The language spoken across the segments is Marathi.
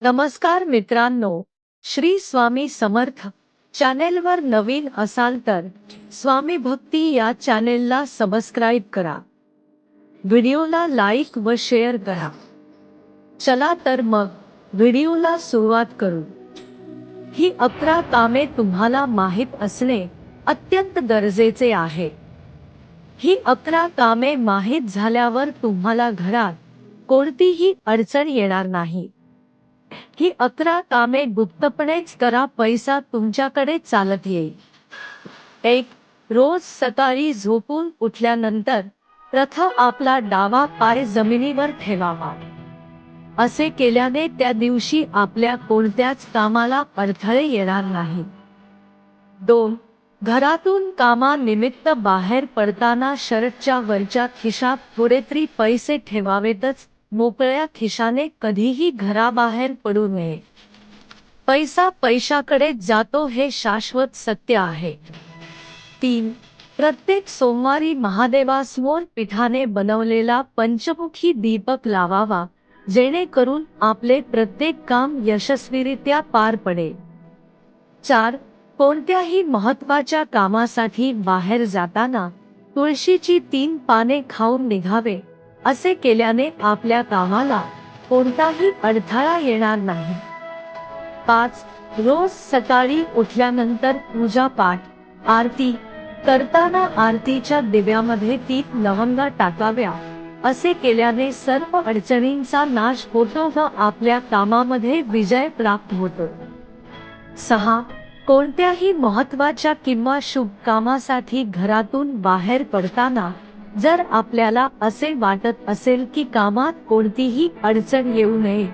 नमस्कार मित्रांनो, श्री स्वामी समर्थ चॅनेलवर नवीन असाल तर स्वामी भक्ती या चॅनेलला सबस्क्राईब करा. व्हिडिओला लाईक व शेअर करा. चला तर मग व्हिडिओला सुरुवात करू. ही 11 कामे तुम्हाला माहीत असणे अत्यंत गरजेचे आहे. ही 11 कामे माहीत झाल्यावर तुम्हाला घरात कोणतीही अडचण येणार नाही. ही 11 कामे गुप्तपणेच करा, पैसा तुमच्याकडे चालत येईल. 1. रोज सकाळी झोपून उठल्यानंतर प्रथम आपला डावा पाय जमिनीवर ठेवावा. असे केल्याने त्या दिवशी आपल्या कोणत्याच कामाला अडथळे येणार नाही. 2. घरातून कामानिमित्त बाहेर पडताना शर्टच्या वरच्या खिशात थोडेतरी पैसे ठेवावेतच. मोकळ्या खिशाने कधीही घराबाहेर पडू नये. पैसा पैशाकडेच जातो हे शाश्वत सत्य आहे. 3. प्रत्येक सोमवारी महादेवासमोर पिठाने बनवलेला पंचमुखी दीपक लावावा, जेणेकरून आपले प्रत्येक काम यशस्वीरित्या पार पडेल. 4. कोणत्याही महत्त्वाच्या कामासाठी बाहेर जाताना तुळशीची 3 पाने खाऊन निघावे. असे केल्याने आपल्या कामाला कोणताही अडथळा येणार नाही. 5. रोज सकाळी उठल्यानंतर पूजा पाठ, आरती करताना आरतीच्या दिव्यामध्ये 3 लवंगा टाकाव्या. असे केल्याने सर्व अडचणींचा नाश होतो व आपल्या कामामध्ये विजय प्राप्त होतो. 6. कोणत्याही महत्त्वाच्या किंवा शुभ कामासाठी घरातून बाहेर पडताना जर आपल्याला असे वाटत असेल की कामात कोणतीही अडचण येऊ नये,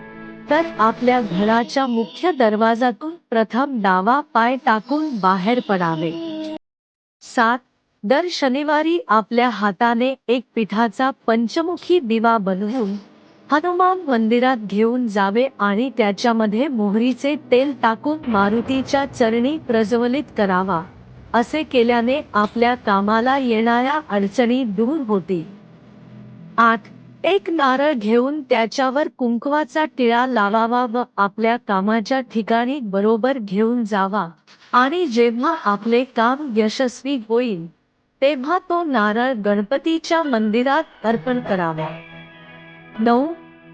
तर आपल्या घराच्या मुख्य दरवाजातून प्रथम डावा पाय टाकून बाहेर पडावे. 7. दर शनिवारी आपल्या हाताने एक पिठाचा पंचमुखी दिवा बनवून हनुमान मंदिरात घेऊन जावे आणि त्याच्यामध्ये मोहरीचे तेल टाकून मारुतीच्या चरणी प्रज्वलित करावा. असे केल्याने आपल्या कामाला येणाऱ्या अडचणी दूर होतील. 8. एक नारळ घेऊन त्याच्यावर कुंकवाचा टिळा लावावा व आपल्या कामाच्या ठिकाणी बरोबर घेऊन जावा आणि जेव्हा आपले काम यशस्वी होईल तेव्हा तो नारळ गणपतीच्या मंदिरात अर्पण करावा. 9.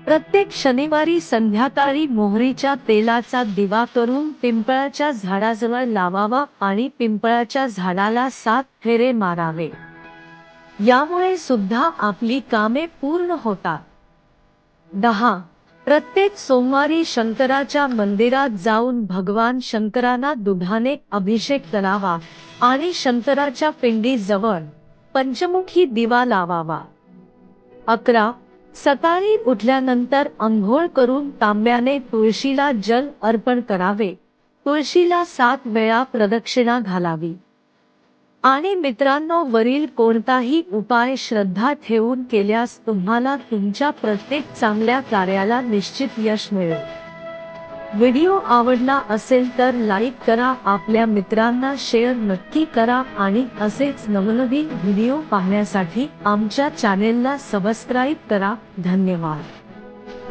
प्रत्येक शनिवारी संध्याकाळी मोहरीच्या तेलाचा दिवा करून पिंपळाच्या झाडाजवळ लावावा आणि पिंपळाच्या झाडाला 7 फेरे मारावे. यामुळे सुद्धा आपली कामे पूर्ण होतात. 10. प्रत्येक सोमवारी शंकराच्या मंदिरात जाऊन भगवान शंकरांना दुधाने अभिषेक करावा आणि शंकराच्या पिंडीजवळ पंचमुखी दिवा लावावा. 11. सकाळी उठल्यानंतर अंघोळ करून तांब्याने तुळशीला जल अर्पण करावे. तुळशीला 7 वेळा प्रदक्षिणा घालावी. आणि मित्रांनो, वरील कोणताही उपाय श्रद्धा ठेवून केल्यास तुम्हाला तुमच्या प्रत्येक चांगल्या कार्याला निश्चित यश मिळेल. व्हिडिओ आवडला असेल तर लाईक करा, आपल्या मित्रांना शेअर नक्की करा आणि असेच नवनवीन व्हिडिओ पाहण्यासाठी आमच्या चॅनेलला सबस्क्राईब करा. धन्यवाद.